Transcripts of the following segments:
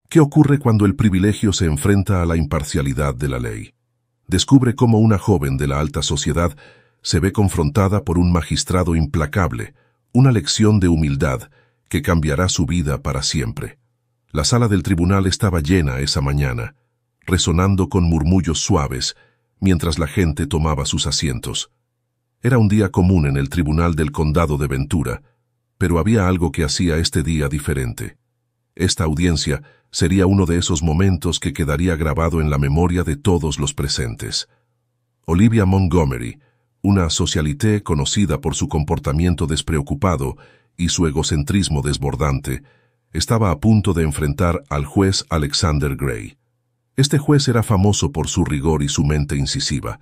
¿Qué ocurre cuando el privilegio se enfrenta a la imparcialidad de la ley? Descubre cómo una joven de la alta sociedad se ve confrontada por un magistrado implacable, una lección de humildad que cambiará su vida para siempre. La sala del tribunal estaba llena esa mañana, resonando con murmullos suaves, mientras la gente tomaba sus asientos. Era un día común en el tribunal del condado de Ventura, pero había algo que hacía este día diferente. Esta audiencia sería uno de esos momentos que quedaría grabado en la memoria de todos los presentes. Olivia Montgomery, una socialité conocida por su comportamiento despreocupado y su egocentrismo desbordante, estaba a punto de enfrentar al juez Alexander Gray. Este juez era famoso por su rigor y su mente incisiva.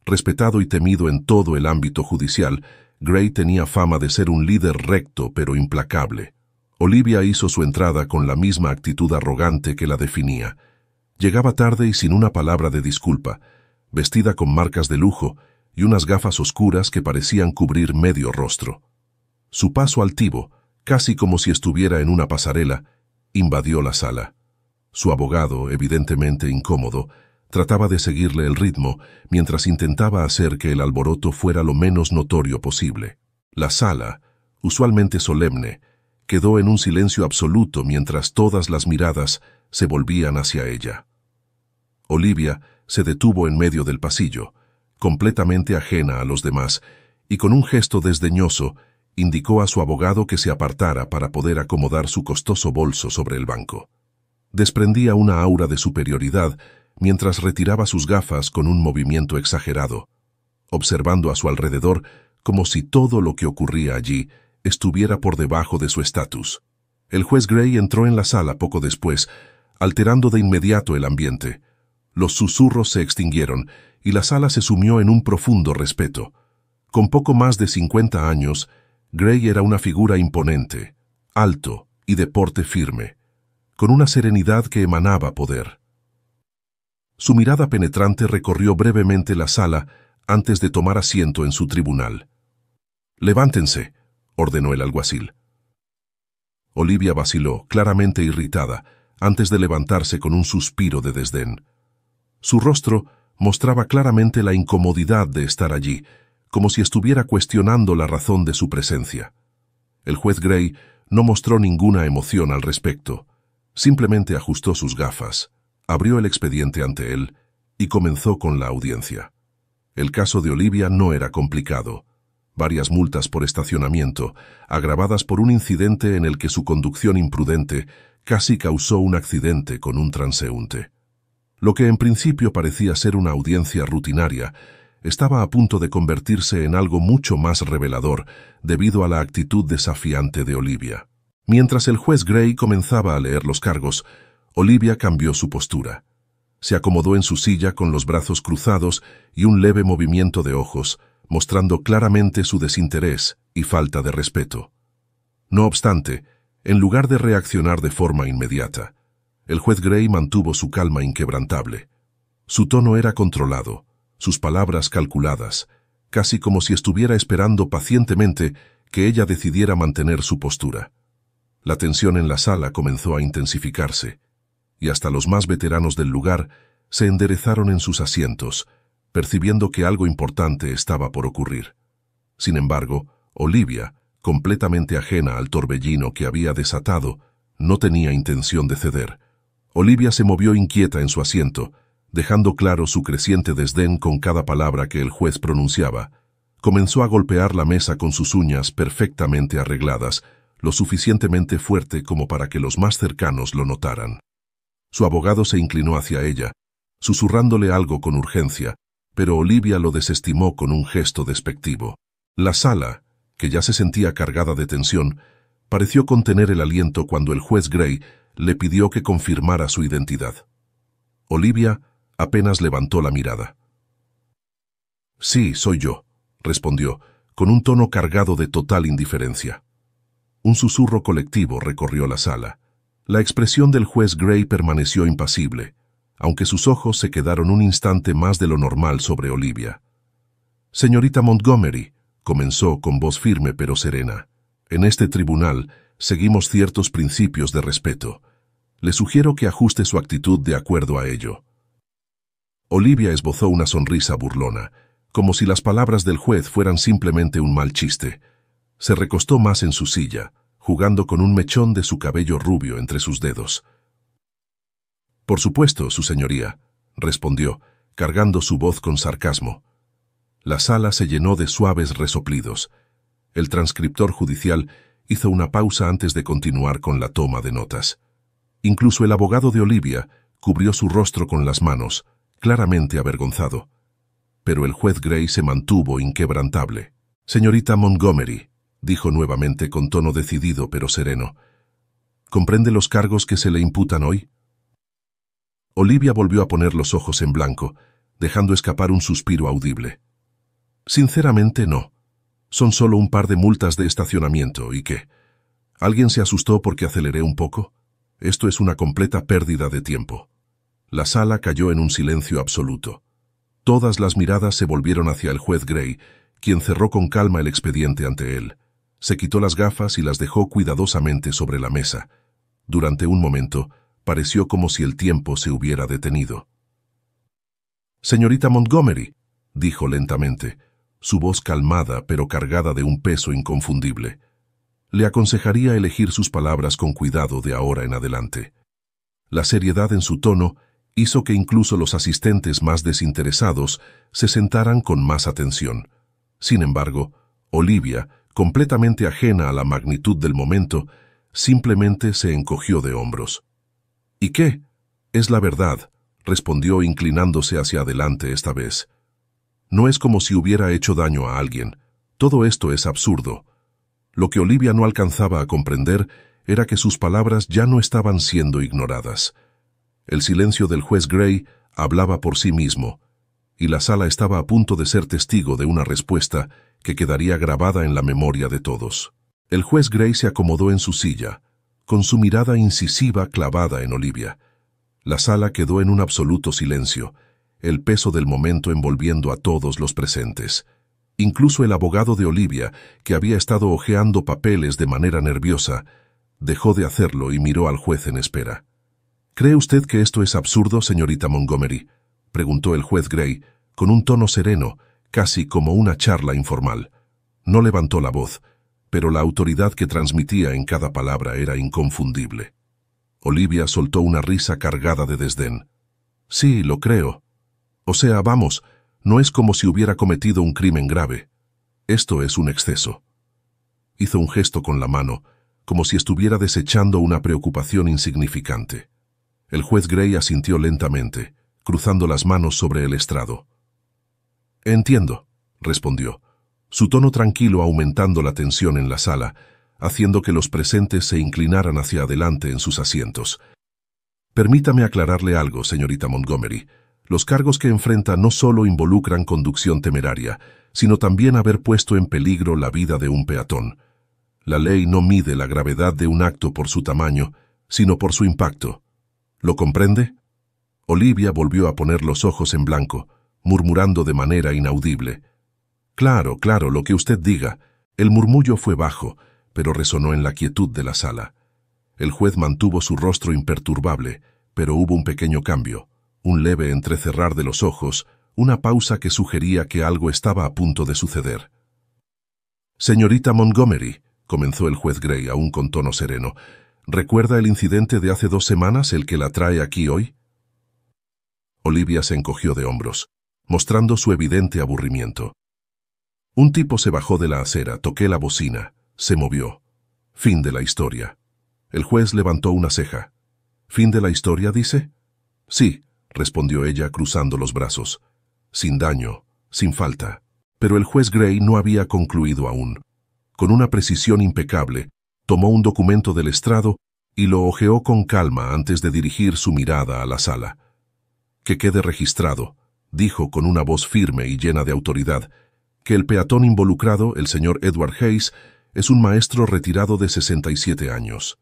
Respetado y temido en todo el ámbito judicial, Gray tenía fama de ser un líder recto pero implacable. Olivia hizo su entrada con la misma actitud arrogante que la definía. Llegaba tarde y sin una palabra de disculpa, vestida con marcas de lujo y unas gafas oscuras que parecían cubrir medio rostro. Su paso altivo, casi como si estuviera en una pasarela, invadió la sala. Su abogado, evidentemente incómodo, trataba de seguirle el ritmo mientras intentaba hacer que el alboroto fuera lo menos notorio posible. La sala, usualmente solemne, quedó en un silencio absoluto mientras todas las miradas se volvían hacia ella. Olivia se detuvo en medio del pasillo, completamente ajena a los demás, y con un gesto desdeñoso indicó a su abogado que se apartara para poder acomodar su costoso bolso sobre el banco. Desprendía una aura de superioridad mientras retiraba sus gafas con un movimiento exagerado, observando a su alrededor como si todo lo que ocurría allí estuviera por debajo de su estatus. El juez Gray entró en la sala poco después, alterando de inmediato el ambiente. Los susurros se extinguieron y la sala se sumió en un profundo respeto. Con poco más de 50 años, Gray era una figura imponente, alto y de porte firme, con una serenidad que emanaba poder. Su mirada penetrante recorrió brevemente la sala antes de tomar asiento en su tribunal. «Levántense», ordenó el alguacil. Olivia vaciló, claramente irritada, antes de levantarse con un suspiro de desdén. Su rostro mostraba claramente la incomodidad de estar allí, como si estuviera cuestionando la razón de su presencia. El juez Gray no mostró ninguna emoción al respecto. Simplemente ajustó sus gafas, abrió el expediente ante él y comenzó con la audiencia. El caso de Olivia no era complicado. Varias multas por estacionamiento, agravadas por un incidente en el que su conducción imprudente casi causó un accidente con un transeúnte. Lo que en principio parecía ser una audiencia rutinaria, estaba a punto de convertirse en algo mucho más revelador debido a la actitud desafiante de Olivia. Mientras el juez Gray comenzaba a leer los cargos, Olivia cambió su postura. Se acomodó en su silla con los brazos cruzados y un leve movimiento de ojos, mostrando claramente su desinterés y falta de respeto. No obstante, en lugar de reaccionar de forma inmediata, el juez Gray mantuvo su calma inquebrantable. Su tono era controlado, sus palabras calculadas, casi como si estuviera esperando pacientemente que ella decidiera mantener su postura. La tensión en la sala comenzó a intensificarse, y hasta los más veteranos del lugar se enderezaron en sus asientos, percibiendo que algo importante estaba por ocurrir. Sin embargo, Olivia, completamente ajena al torbellino que había desatado, no tenía intención de ceder. Olivia se movió inquieta en su asiento, dejando claro su creciente desdén con cada palabra que el juez pronunciaba. Comenzó a golpear la mesa con sus uñas perfectamente arregladas, lo suficientemente fuerte como para que los más cercanos lo notaran. Su abogado se inclinó hacia ella, susurrándole algo con urgencia, pero Olivia lo desestimó con un gesto despectivo. La sala, que ya se sentía cargada de tensión, pareció contener el aliento cuando el juez Gray le pidió que confirmara su identidad. Olivia apenas levantó la mirada. «Sí, soy yo», respondió, con un tono cargado de total indiferencia. Un susurro colectivo recorrió la sala. La expresión del juez Gray permaneció impasible, aunque sus ojos se quedaron un instante más de lo normal sobre Olivia. «Señorita Montgomery», comenzó con voz firme pero serena, «en este tribunal seguimos ciertos principios de respeto. Le sugiero que ajuste su actitud de acuerdo a ello. Olivia esbozó una sonrisa burlona, como si las palabras del juez fueran simplemente un mal chiste. Se recostó más en su silla, jugando con un mechón de su cabello rubio entre sus dedos. «Por supuesto, su señoría», respondió, cargando su voz con sarcasmo. La sala se llenó de suaves resoplidos. El transcriptor judicial hizo una pausa antes de continuar con la toma de notas. Incluso el abogado de Olivia cubrió su rostro con las manos, claramente avergonzado. Pero el juez Gray se mantuvo inquebrantable. «Señorita Montgomery», dijo nuevamente con tono decidido pero sereno, «¿comprende los cargos que se le imputan hoy?» Olivia volvió a poner los ojos en blanco, dejando escapar un suspiro audible. «Sinceramente no. Son solo un par de multas de estacionamiento. ¿Y qué? ¿Alguien se asustó porque aceleré un poco? Esto es una completa pérdida de tiempo». La sala cayó en un silencio absoluto. Todas las miradas se volvieron hacia el juez Gray, quien cerró con calma el expediente ante él. Se quitó las gafas y las dejó cuidadosamente sobre la mesa. Durante un momento, pareció como si el tiempo se hubiera detenido. «Señorita Montgomery», dijo lentamente, su voz calmada pero cargada de un peso inconfundible. «Le aconsejaría elegir sus palabras con cuidado de ahora en adelante». La seriedad en su tono hizo que incluso los asistentes más desinteresados se sentaran con más atención. Sin embargo, Olivia, completamente ajena a la magnitud del momento, simplemente se encogió de hombros. «¿Y qué? Es la verdad», respondió inclinándose hacia adelante esta vez. «No es como si hubiera hecho daño a alguien. Todo esto es absurdo». Lo que Olivia no alcanzaba a comprender era que sus palabras ya no estaban siendo ignoradas. El silencio del juez Gray hablaba por sí mismo, y la sala estaba a punto de ser testigo de una respuesta que quedaría grabada en la memoria de todos. El juez Gray se acomodó en su silla, con su mirada incisiva clavada en Olivia. La sala quedó en un absoluto silencio, el peso del momento envolviendo a todos los presentes. Incluso el abogado de Olivia, que había estado hojeando papeles de manera nerviosa, dejó de hacerlo y miró al juez en espera. «¿Cree usted que esto es absurdo, señorita Montgomery?», preguntó el juez Gray, con un tono sereno, casi como una charla informal. No levantó la voz, pero la autoridad que transmitía en cada palabra era inconfundible. Olivia soltó una risa cargada de desdén. «Sí, lo creo. O sea, vamos, no es como si hubiera cometido un crimen grave. Esto es un exceso». Hizo un gesto con la mano, como si estuviera desechando una preocupación insignificante. El juez Gray asintió lentamente, cruzando las manos sobre el estrado. «Entiendo», respondió, su tono tranquilo aumentando la tensión en la sala, haciendo que los presentes se inclinaran hacia adelante en sus asientos. «Permítame aclararle algo, señorita Montgomery. Los cargos que enfrenta no solo involucran conducción temeraria, sino también haber puesto en peligro la vida de un peatón. La ley no mide la gravedad de un acto por su tamaño, sino por su impacto. ¿Lo comprende?» Olivia volvió a poner los ojos en blanco, murmurando de manera inaudible. «Claro, claro, lo que usted diga». El murmullo fue bajo, pero resonó en la quietud de la sala. El juez mantuvo su rostro imperturbable, pero hubo un pequeño cambio, un leve entrecerrar de los ojos, una pausa que sugería que algo estaba a punto de suceder. «Señorita Montgomery», comenzó el juez Gray aún con tono sereno, «¿recuerda el incidente de hace 2 semanas, el que la trae aquí hoy?» Olivia se encogió de hombros, mostrando su evidente aburrimiento. «Un tipo se bajó de la acera, toqué la bocina, se movió. Fin de la historia». El juez levantó una ceja. «¿Fin de la historia, dice?» «Sí», respondió ella cruzando los brazos. «Sin daño, sin falta». Pero el juez Gray no había concluido aún. Con una precisión impecable, tomó un documento del estrado y lo hojeó con calma antes de dirigir su mirada a la sala. «Que quede registrado», dijo con una voz firme y llena de autoridad, «que el peatón involucrado, el señor Edward Hayes, es un maestro retirado de 67 años.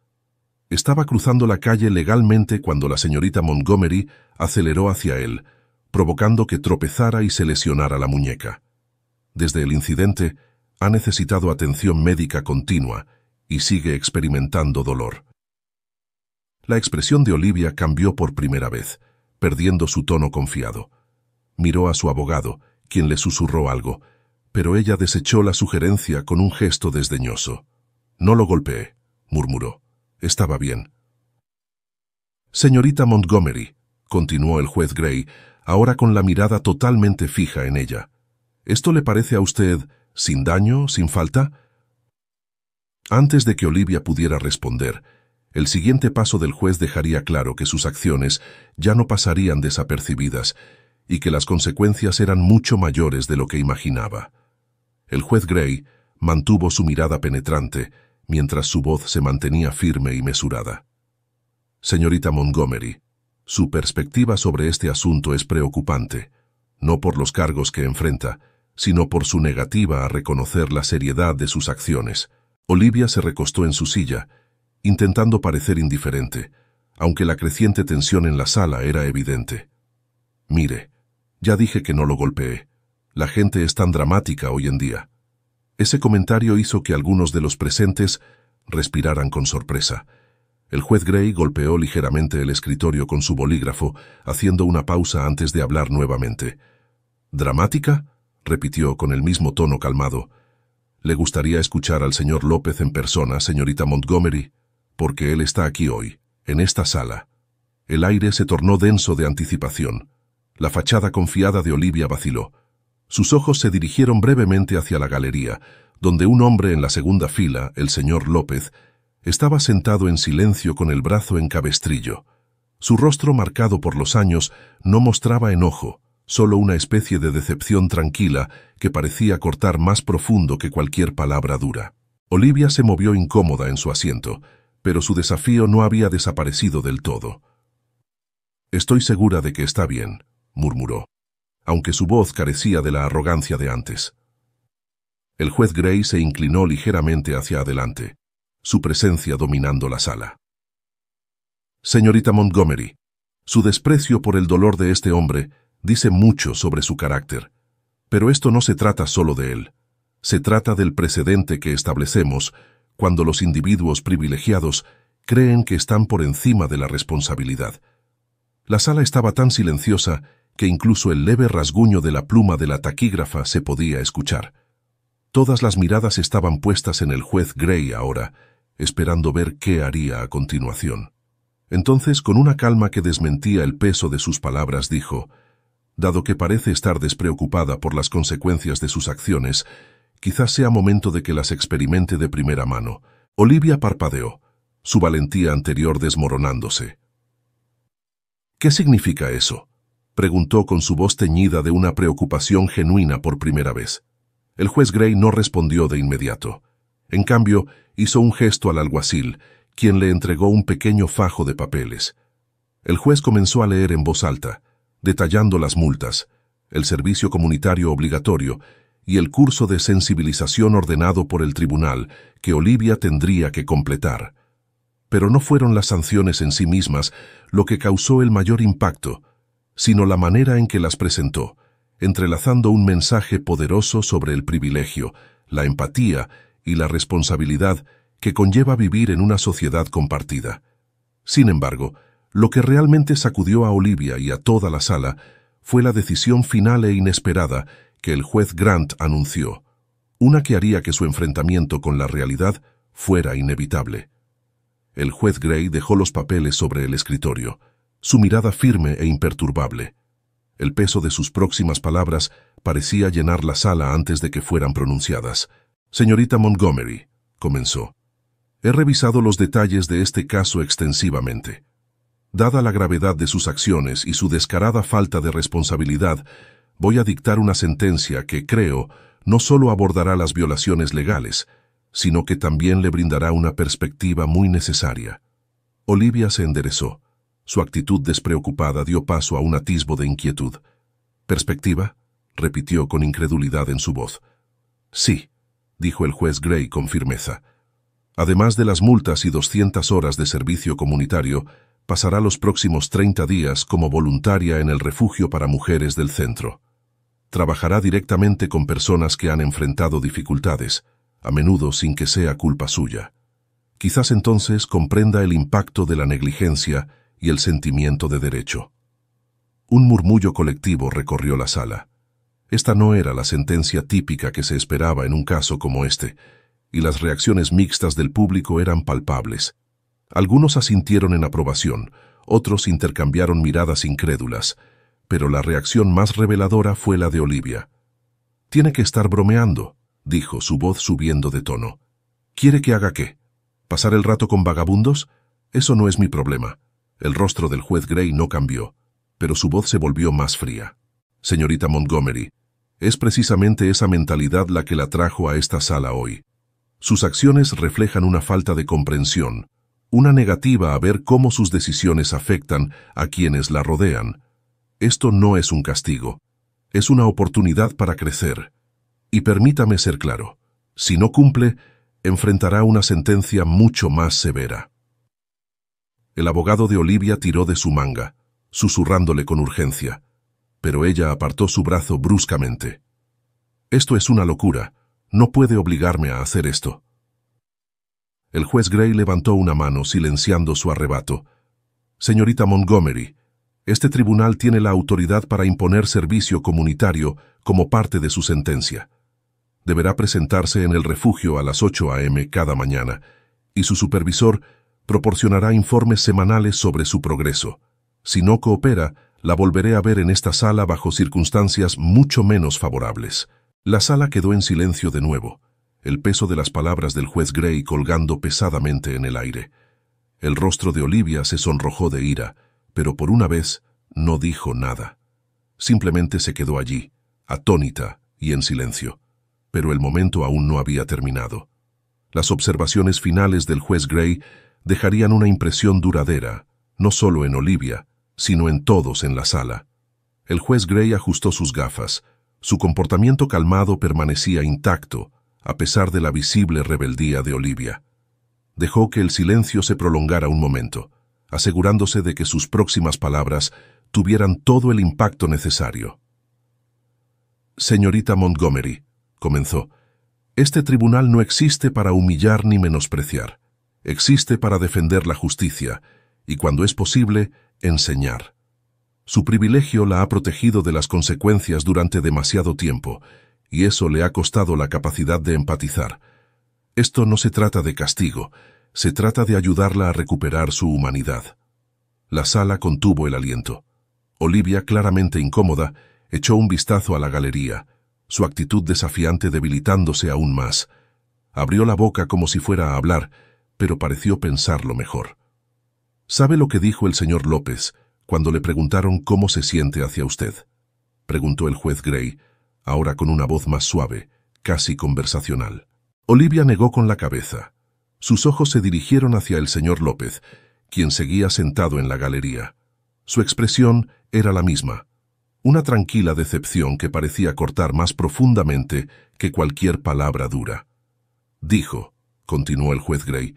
Estaba cruzando la calle legalmente cuando la señorita Montgomery aceleró hacia él, provocando que tropezara y se lesionara la muñeca. Desde el incidente, ha necesitado atención médica continua y sigue experimentando dolor». La expresión de Olivia cambió por primera vez, perdiendo su tono confiado. Miró a su abogado, quien le susurró algo, pero ella desechó la sugerencia con un gesto desdeñoso. «No lo golpeé», murmuró. «Estaba bien». «Señorita Montgomery», continuó el juez Gray, ahora con la mirada totalmente fija en ella. «¿Esto le parece a usted sin daño, sin falta?» Antes de que Olivia pudiera responder, el siguiente paso del juez dejaría claro que sus acciones ya no pasarían desapercibidas y que las consecuencias eran mucho mayores de lo que imaginaba. El juez Gray mantuvo su mirada penetrante mientras su voz se mantenía firme y mesurada. «Señorita Montgomery, su perspectiva sobre este asunto es preocupante, no por los cargos que enfrenta, sino por su negativa a reconocer la seriedad de sus acciones». Olivia se recostó en su silla, intentando parecer indiferente, aunque la creciente tensión en la sala era evidente. «Mire, ya dije que no lo golpeé. La gente es tan dramática hoy en día». Ese comentario hizo que algunos de los presentes respiraran con sorpresa. El juez Gray golpeó ligeramente el escritorio con su bolígrafo, haciendo una pausa antes de hablar nuevamente. «¿Dramática?», repitió con el mismo tono calmado. «¿Le gustaría escuchar al señor López en persona, señorita Montgomery? Porque él está aquí hoy, en esta sala». El aire se tornó denso de anticipación. La fachada confiada de Olivia vaciló. Sus ojos se dirigieron brevemente hacia la galería, donde un hombre en la segunda fila, el señor López, estaba sentado en silencio con el brazo en cabestrillo. Su rostro, marcado por los años, no mostraba enojo, solo una especie de decepción tranquila que parecía cortar más profundo que cualquier palabra dura. Olivia se movió incómoda en su asiento, pero su desafío no había desaparecido del todo. «Estoy segura de que está bien», murmuró, aunque su voz carecía de la arrogancia de antes. El juez Gray se inclinó ligeramente hacia adelante, su presencia dominando la sala. «Señorita Montgomery, su desprecio por el dolor de este hombre dice mucho sobre su carácter, pero esto no se trata solo de él. Se trata del precedente que establecemos cuando los individuos privilegiados creen que están por encima de la responsabilidad». La sala estaba tan silenciosa que incluso el leve rasguño de la pluma de la taquígrafa se podía escuchar. Todas las miradas estaban puestas en el juez Gray ahora, esperando ver qué haría a continuación. Entonces, con una calma que desmentía el peso de sus palabras, dijo: «Dado que parece estar despreocupada por las consecuencias de sus acciones, quizás sea momento de que las experimente de primera mano». Olivia parpadeó, su valentía anterior desmoronándose. «¿Qué significa eso?», preguntó con su voz teñida de una preocupación genuina por primera vez. El juez Gray no respondió de inmediato. En cambio, hizo un gesto al alguacil, quien le entregó un pequeño fajo de papeles. El juez comenzó a leer en voz alta, detallando las multas, el servicio comunitario obligatorio y el curso de sensibilización ordenado por el tribunal que Olivia tendría que completar. Pero no fueron las sanciones en sí mismas lo que causó el mayor impacto, sino la manera en que las presentó, entrelazando un mensaje poderoso sobre el privilegio, la empatía y la responsabilidad que conlleva vivir en una sociedad compartida. Sin embargo, lo que realmente sacudió a Olivia y a toda la sala fue la decisión final e inesperada que el juez Grant anunció, una que haría que su enfrentamiento con la realidad fuera inevitable. El juez Gray dejó los papeles sobre el escritorio, su mirada firme e imperturbable. El peso de sus próximas palabras parecía llenar la sala antes de que fueran pronunciadas. «Señorita Montgomery», comenzó, «he revisado los detalles de este caso extensivamente. Dada la gravedad de sus acciones y su descarada falta de responsabilidad, voy a dictar una sentencia que, creo, no solo abordará las violaciones legales, sino que también le brindará una perspectiva muy necesaria». Olivia se enderezó. Su actitud despreocupada dio paso a un atisbo de inquietud. «¿Perspectiva?», repitió con incredulidad en su voz. «Sí», dijo el juez Gray con firmeza. «Además de las multas y 200 horas de servicio comunitario, pasará los próximos 30 días como voluntaria en el refugio para mujeres del centro. Trabajará directamente con personas que han enfrentado dificultades, a menudo sin que sea culpa suya. Quizás entonces comprenda el impacto de la negligencia y el sentimiento de derecho. Un murmullo colectivo recorrió la sala. Esta no era la sentencia típica que se esperaba en un caso como este, y las reacciones mixtas del público eran palpables. Algunos asintieron en aprobación, otros intercambiaron miradas incrédulas, pero la reacción más reveladora fue la de Olivia. «Tiene que estar bromeando», dijo, su voz subiendo de tono. «¿Quiere que haga qué? ¿Pasar el rato con vagabundos? Eso no es mi problema». El rostro del juez Gray no cambió, pero su voz se volvió más fría. «Señorita Montgomery, es precisamente esa mentalidad la que la trajo a esta sala hoy. Sus acciones reflejan una falta de comprensión, una negativa a ver cómo sus decisiones afectan a quienes la rodean. Esto no es un castigo, es una oportunidad para crecer. Y permítame ser claro, si no cumple, enfrentará una sentencia mucho más severa». El abogado de Olivia tiró de su manga, susurrándole con urgencia, pero ella apartó su brazo bruscamente. «Esto es una locura, no puede obligarme a hacer esto». El juez Gray levantó una mano silenciando su arrebato. «Señorita Montgomery, este tribunal tiene la autoridad para imponer servicio comunitario como parte de su sentencia. Deberá presentarse en el refugio a las 8 a.m. cada mañana, y su supervisor proporcionará informes semanales sobre su progreso. Si no coopera, la volveré a ver en esta sala bajo circunstancias mucho menos favorables». La sala quedó en silencio de nuevo, el peso de las palabras del juez Gray colgando pesadamente en el aire. El rostro de Olivia se sonrojó de ira, pero por una vez no dijo nada. Simplemente se quedó allí, atónita y en silencio. Pero el momento aún no había terminado. Las observaciones finales del juez Gray dejarían una impresión duradera, no solo en Olivia, sino en todos en la sala. El juez Gray ajustó sus gafas. Su comportamiento calmado permanecía intacto, a pesar de la visible rebeldía de Olivia. Dejó que el silencio se prolongara un momento, asegurándose de que sus próximas palabras tuvieran todo el impacto necesario. «Señorita Montgomery», comenzó, «este tribunal no existe para humillar ni menospreciar. Existe para defender la justicia y, cuando es posible, enseñar. Su privilegio la ha protegido de las consecuencias durante demasiado tiempo, y eso le ha costado la capacidad de empatizar. Esto no se trata de castigo, se trata de ayudarla a recuperar su humanidad». La sala contuvo el aliento. Olivia, claramente incómoda, echó un vistazo a la galería, su actitud desafiante debilitándose aún más. Abrió la boca como si fuera a hablar, pero pareció pensarlo mejor. «¿Sabe lo que dijo el señor López cuando le preguntaron cómo se siente hacia usted?», preguntó el juez Gray, ahora con una voz más suave, casi conversacional. Olivia negó con la cabeza. Sus ojos se dirigieron hacia el señor López, quien seguía sentado en la galería. Su expresión era la misma, una tranquila decepción que parecía cortar más profundamente que cualquier palabra dura. «Dijo», continuó el juez Gray,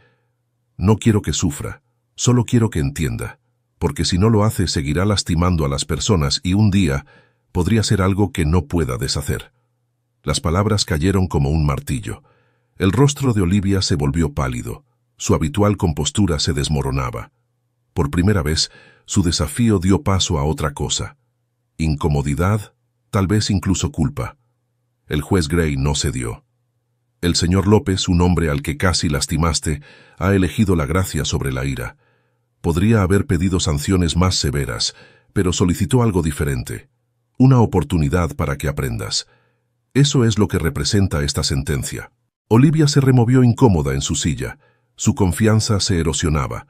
«no quiero que sufra, solo quiero que entienda, porque si no lo hace seguirá lastimando a las personas y un día podría ser algo que no pueda deshacer». Las palabras cayeron como un martillo. El rostro de Olivia se volvió pálido. Su habitual compostura se desmoronaba. Por primera vez, su desafío dio paso a otra cosa. Incomodidad, tal vez incluso culpa. El juez Gray no cedió. «El señor López, un hombre al que casi lastimaste, ha elegido la gracia sobre la ira. Podría haber pedido sanciones más severas, pero solicitó algo diferente. Una oportunidad para que aprendas. Eso es lo que representa esta sentencia». Olivia se removió incómoda en su silla. Su confianza se erosionaba.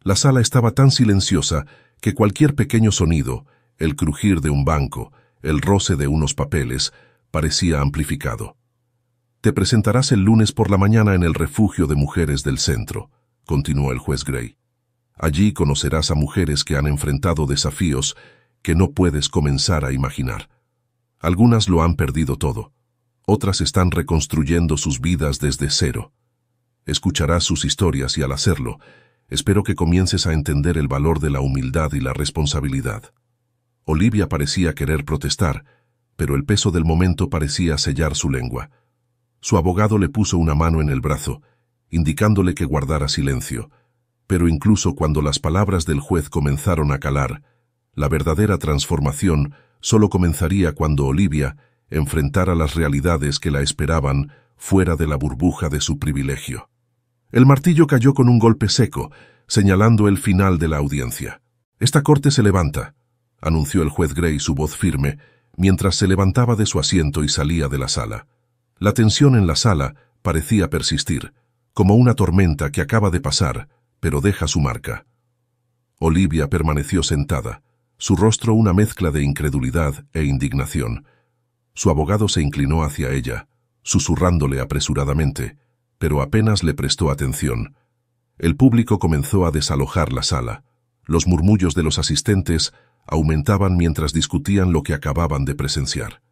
La sala estaba tan silenciosa que cualquier pequeño sonido, el crujir de un banco, el roce de unos papeles, parecía amplificado. «Te presentarás el lunes por la mañana en el refugio de mujeres del centro», continuó el juez Gray. «Allí conocerás a mujeres que han enfrentado desafíos que no puedes comenzar a imaginar. Algunas lo han perdido todo. Otras están reconstruyendo sus vidas desde cero. Escucharás sus historias y al hacerlo, espero que comiences a entender el valor de la humildad y la responsabilidad». Olivia parecía querer protestar, pero el peso del momento parecía sellar su lengua. Su abogado le puso una mano en el brazo, indicándole que guardara silencio. Pero incluso cuando las palabras del juez comenzaron a calar, la verdadera transformación solo comenzaría cuando Olivia enfrentara las realidades que la esperaban fuera de la burbuja de su privilegio. El martillo cayó con un golpe seco, señalando el final de la audiencia. «Esta corte se levanta», anunció el juez Gray su voz firme, mientras se levantaba de su asiento y salía de la sala. La tensión en la sala parecía persistir, como una tormenta que acaba de pasar, pero deja su marca. Olivia permaneció sentada, su rostro una mezcla de incredulidad e indignación. Su abogado se inclinó hacia ella, susurrándole apresuradamente, pero apenas le prestó atención. El público comenzó a desalojar la sala. Los murmullos de los asistentes aumentaban mientras discutían lo que acababan de presenciar.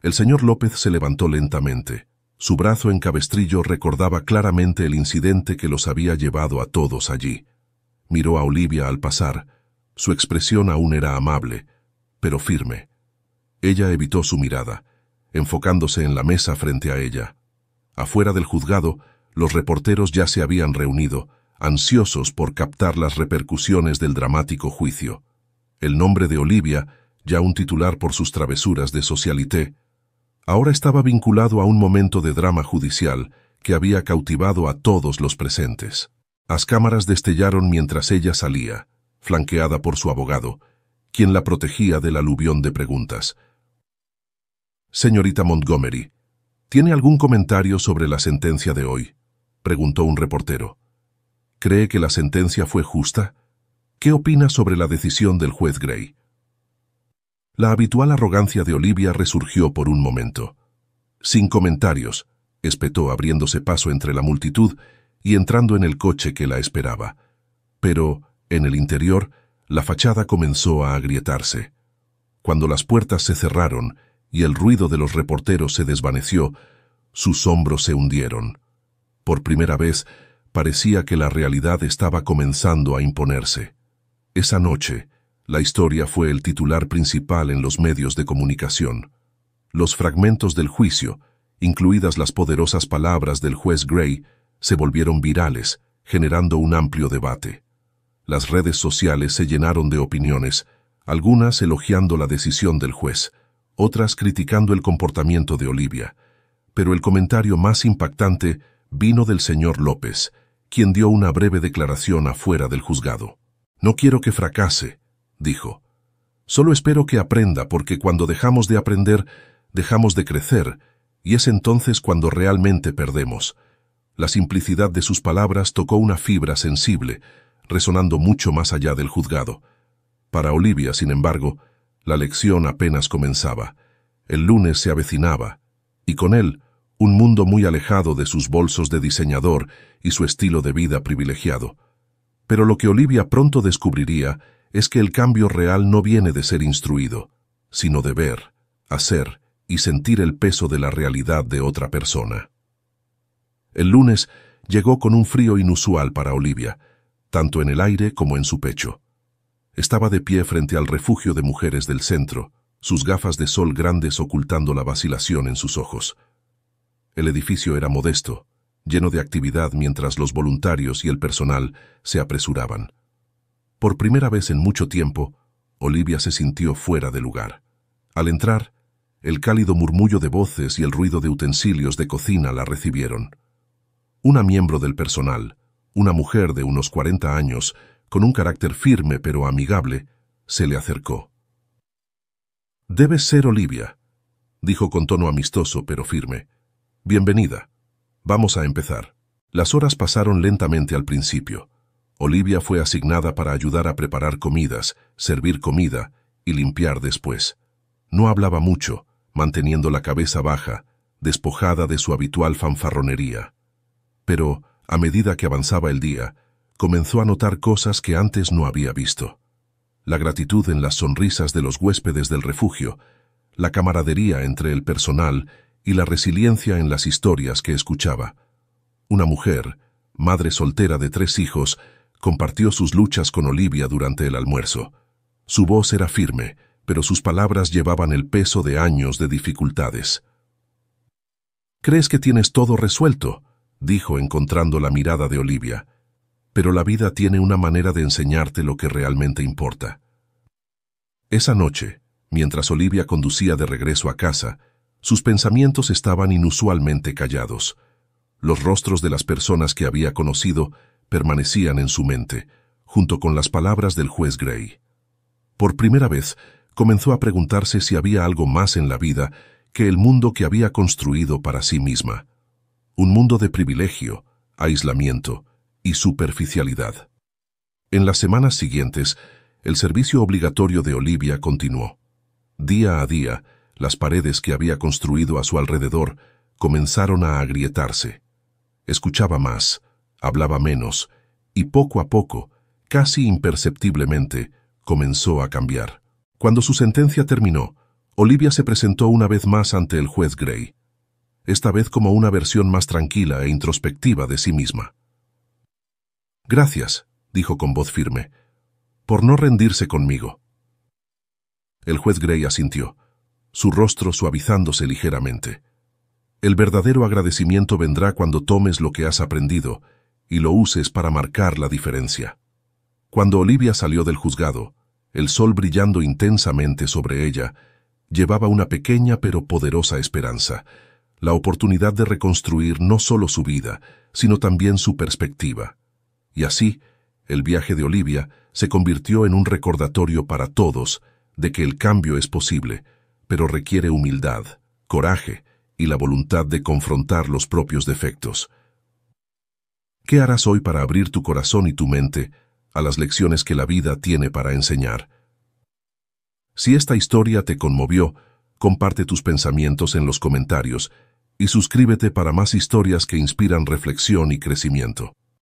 El señor López se levantó lentamente. Su brazo en cabestrillo recordaba claramente el incidente que los había llevado a todos allí. Miró a Olivia al pasar. Su expresión aún era amable, pero firme. Ella evitó su mirada, enfocándose en la mesa frente a ella. Afuera del juzgado, los reporteros ya se habían reunido, ansiosos por captar las repercusiones del dramático juicio. El nombre de Olivia, ya un titular por sus travesuras de socialité, ahora estaba vinculado a un momento de drama judicial que había cautivado a todos los presentes. Las cámaras destellaron mientras ella salía, flanqueada por su abogado, quien la protegía del aluvión de preguntas. «Señorita Montgomery, ¿tiene algún comentario sobre la sentencia de hoy?», preguntó un reportero. «¿Cree que la sentencia fue justa? ¿Qué opina sobre la decisión del juez Gray?». La habitual arrogancia de Olivia resurgió por un momento. «Sin comentarios», espetó abriéndose paso entre la multitud y entrando en el coche que la esperaba. Pero, en el interior, la fachada comenzó a agrietarse. Cuando las puertas se cerraron y el ruido de los reporteros se desvaneció, sus hombros se hundieron. Por primera vez, parecía que la realidad estaba comenzando a imponerse. Esa noche, la historia fue el titular principal en los medios de comunicación. Los fragmentos del juicio, incluidas las poderosas palabras del juez Gray, se volvieron virales, generando un amplio debate. Las redes sociales se llenaron de opiniones, algunas elogiando la decisión del juez, otras criticando el comportamiento de Olivia. Pero el comentario más impactante vino del señor López, quien dio una breve declaración afuera del juzgado. «No quiero que fracase», dijo. «Solo espero que aprenda, porque cuando dejamos de aprender, dejamos de crecer, y es entonces cuando realmente perdemos». La simplicidad de sus palabras tocó una fibra sensible, resonando mucho más allá del juzgado. Para Olivia, sin embargo, la lección apenas comenzaba. El lunes se avecinaba, y con él, un mundo muy alejado de sus bolsos de diseñador y su estilo de vida privilegiado. Pero lo que Olivia pronto descubriría es que el cambio real no viene de ser instruido, sino de ver, hacer y sentir el peso de la realidad de otra persona. El lunes llegó con un frío inusual para Olivia, tanto en el aire como en su pecho. Estaba de pie frente al refugio de mujeres del centro, sus gafas de sol grandes ocultando la vacilación en sus ojos. El edificio era modesto, lleno de actividad mientras los voluntarios y el personal se apresuraban. Por primera vez en mucho tiempo, Olivia se sintió fuera de lugar. Al entrar, el cálido murmullo de voces y el ruido de utensilios de cocina la recibieron. Una miembro del personal, una mujer de unos 40 años, con un carácter firme pero amigable, se le acercó. «Debes ser Olivia», dijo con tono amistoso pero firme. «Bienvenida. Vamos a empezar». Las horas pasaron lentamente al principio. Olivia fue asignada para ayudar a preparar comidas, servir comida y limpiar después. No hablaba mucho, manteniendo la cabeza baja, despojada de su habitual fanfarronería. Pero, a medida que avanzaba el día, comenzó a notar cosas que antes no había visto. La gratitud en las sonrisas de los huéspedes del refugio, la camaradería entre el personal y la resiliencia en las historias que escuchaba. Una mujer, madre soltera de 3 hijos, compartió sus luchas con Olivia durante el almuerzo. Su voz era firme, pero sus palabras llevaban el peso de años de dificultades. «¿Crees que tienes todo resuelto?», dijo encontrando la mirada de Olivia, pero la vida tiene una manera de enseñarte lo que realmente importa. Esa noche, mientras Olivia conducía de regreso a casa, sus pensamientos estaban inusualmente callados. Los rostros de las personas que había conocido permanecían en su mente, junto con las palabras del juez Gray. Por primera vez, comenzó a preguntarse si había algo más en la vida que el mundo que había construido para sí misma. Un mundo de privilegio, aislamiento y superficialidad. En las semanas siguientes, el servicio obligatorio de Olivia continuó. Día a día, las paredes que había construido a su alrededor comenzaron a agrietarse. Escuchaba más, hablaba menos, y poco a poco, casi imperceptiblemente, comenzó a cambiar. Cuando su sentencia terminó, Olivia se presentó una vez más ante el juez Gray, esta vez como una versión más tranquila e introspectiva de sí misma. «Gracias», dijo con voz firme, «por no rendirse conmigo». El juez Gray asintió, su rostro suavizándose ligeramente. «El verdadero agradecimiento vendrá cuando tomes lo que has aprendido y lo uses para marcar la diferencia». Cuando Olivia salió del juzgado, el sol brillando intensamente sobre ella, llevaba una pequeña pero poderosa esperanza, la oportunidad de reconstruir no solo su vida, sino también su perspectiva. Y así, el viaje de Olivia se convirtió en un recordatorio para todos de que el cambio es posible, pero requiere humildad, coraje y la voluntad de confrontar los propios defectos. ¿Qué harás hoy para abrir tu corazón y tu mente a las lecciones que la vida tiene para enseñar? Si esta historia te conmovió, comparte tus pensamientos en los comentarios y suscríbete para más historias que inspiran reflexión y crecimiento.